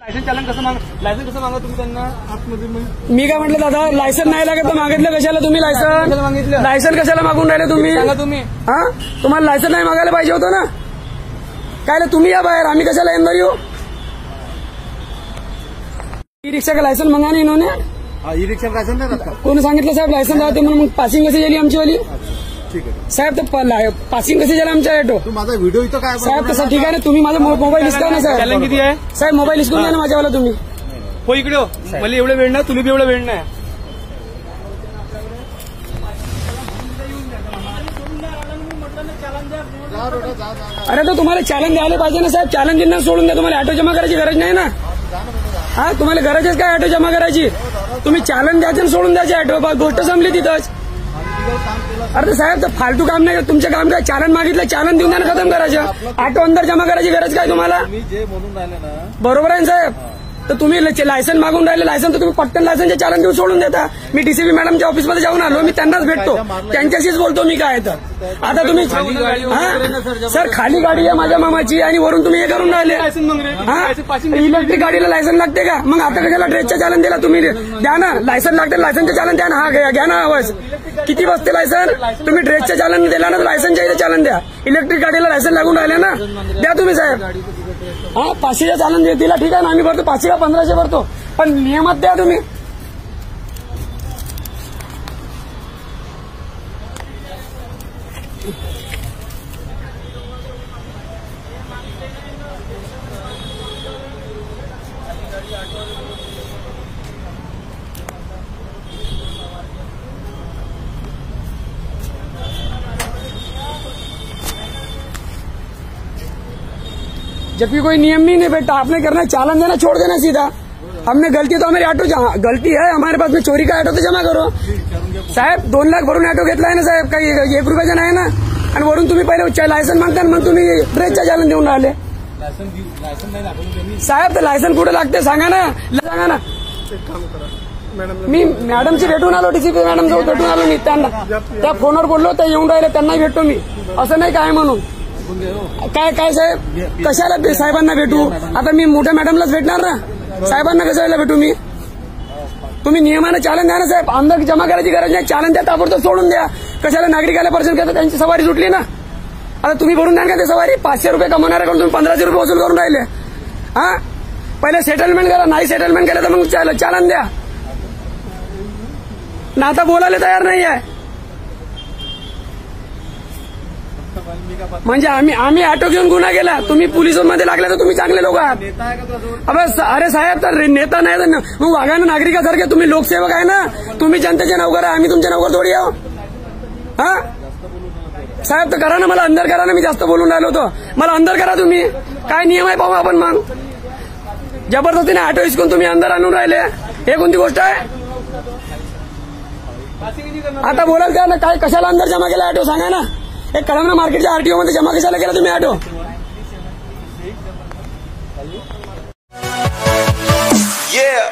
चालन कसं लायसन कसं मागा तुम्ही त्यांना आतमध्ये? मी काय म्हटलं दादा, लायसन नाही लागत तर मागितलं कशाला तुम्ही? लायसन मागितलं, लायसन कशाला मागून राहिले तुम्ही? सांगा तुम्ही. हा, तुम्हाला लायसन नाही मागायला पाहिजे होतं ना. काय तुम्ही या बाहेर, आम्ही कशाला अंदर येऊ? ई रिक्षा का लायसन मागा नाही इन्होंने. ई रिक्षा लायसन नाही राहत. कोणी सांगितलं साहेब लायसन राहते म्हणून? मग पासिंग कशी झाली आमची वाली? ठीक आहे साहेब, तर पासिंग कशी झाली आमच्या ऑटो? तू माझा व्हिडिओ इथं काय साहेब तसं ठीक आहे ना, तुम्ही माझा मोबाईल हिसका ना साहेब. चॅलेंज किती आहे साहेब? मोबाईल हिसकून द्या ना माझ्यावाला तुम्ही. हो इकडे हो, मला एवढं वेळ नाही, तुम्ही बी एवढं वेळ नाही. अरे तो तुम्हाला चॅलेंज द्यायला पाहिजे ना साहेब. चॅलेंज दिलं सोडून द्या, तुम्हाला ऑटो जमा करायची गरज नाही ना. हा, तुम्हाला गरजच काय ऑटो जमा करायची? तुम्ही चॅलेंज द्यायचं सोडून द्यायचे ऑटो, गोष्ट संपली तिथंच. अरे साहेब, तर फालतू काम नाही, तुमचं काम काय? चॅलेंज मागितलं, चॅलेंज देऊन द्या, खतम करायचं. ऑटो अंदर जमा करायची गरज काय तुम्हाला? जे बोलून राहिले ना बरोबर आहे साहेब. तर तुम्ही लायसन मागून राहिले, लायसन तर तुम्ही पटकन लायसनचे चॅलेंज देऊन सोडून देता. मी डीसीपी मॅडमच्या ऑफिसमध्ये जाऊन आलो, मी त्यांनाच भेटतो, त्यांच्याशीच बोलतो मी. काय तर आता तुम्ही सर, खाली गाडी आहे माझ्या मामाची आणि वरून तुम्ही हे करून राहिले. इलेक्ट्रिक गाडीला लायसन लागते का? मग आता कशाला ड्रेसचा चॅलेंज दिला तुम्ही? द्या ना, लायसन लागते, लायसनचं चॅलेंज द्या ना. हा घ्या ना आवाज. किती बसते लायसन? तुम्ही ड्रेसच्या चॅलेंज दिला ना, तर लायसनच्या इथे चॅलेंज द्या. इलेक्ट्रिक गाडीला लायसन लागून राहिले ना, द्या तुम्ही साहेब. हा, 500चा चॅलेंज दिला, ठीक आहे ना, आम्ही भरतो 500 का 1500 भरतो, पण नियमात द्या तुम्ही. जबकि कोई नियम ही नहीं बेटा, आपने करना चालान देना, छोड़ देना सीधा. हमने गलती तो हमारी ऑटो गलती है हमारे पास में, चोरी का ऑटो तो जमा करो साहेब. 2 लाख भरून ऑटो घेतलाय ना साहेब, काही 1 रुपयाचा नाही ना. आणि वरून तुम्ही पहिले लायसन मागता, मग तुम्ही ड्रेसचा चालन देऊन राहिले साहेब. तर लायसन कुठे लागते सांगा ना, सांगा ना. मी मॅडमशी भेटून आलो, डीसीपी मॅडम जवळ भेटून आलो मी. त्यांना त्या फोनवर बोललो, त्या येऊन राहिले, त्यांनाही भेटतो मी. असं नाही काय म्हणून काय साहेब, कशाला साहेबांना भेटू? आता मी मोठ्या मॅडमलाच भेटणार ना, साहेबांना कशाला भेटू मी? तुम्ही नियमानं चालन द्या ना साहेब. अंदर जमा करायची गरज नाही, चालन द्या, ताबडतोब सोडून द्या. कशाला नागरिकाला पर्सन करता? त्यांची सवारी सुटली ना. आता तुम्ही भरून द्या का ते सवारी? 500 रुपये कमवणाऱ्याकडून तुम्ही 1500 रुपये वसूल करून राहिले. हा, पहिले सेटलमेंट करा, नाही सेटलमेंट केलं तर मग चालन द्या ना. आता बोलायला तयार नाही आहे. म्हणजे आम्ही ऑटो घेऊन गुन्हा केला, तुम्ही पोलिसांमध्ये लागला, तर तुम्ही चांगले लोक आहात. अरे साहेब, तर नेता नाही तर मग वागा ना नागरिकासारखे. तुम्ही लोकसेवक आहे ना, तुम्ही जनतेचे नौकर आहे, आम्ही तुमच्या नौकर थोडी आहो. हा साहेब, तर करा ना, मला अंदर करा ना. मी जास्त बोलून राहिलो होतो, मला अंदर करा तुम्ही. काय नियम आहे पाहू आपण. मग जबरदस्तीने ऑटो हिसकून तुम्ही अंदर आणून राहिले, हे कोणती गोष्ट आहे? आता बोलाल का ना, काय कशाला अंदर जमा केला ऑटो सांगा ना. एक कळमना मार्केटच्या आरटीओ मध्ये जमा कशाला केला तुम्ही ऑटो? Yeah.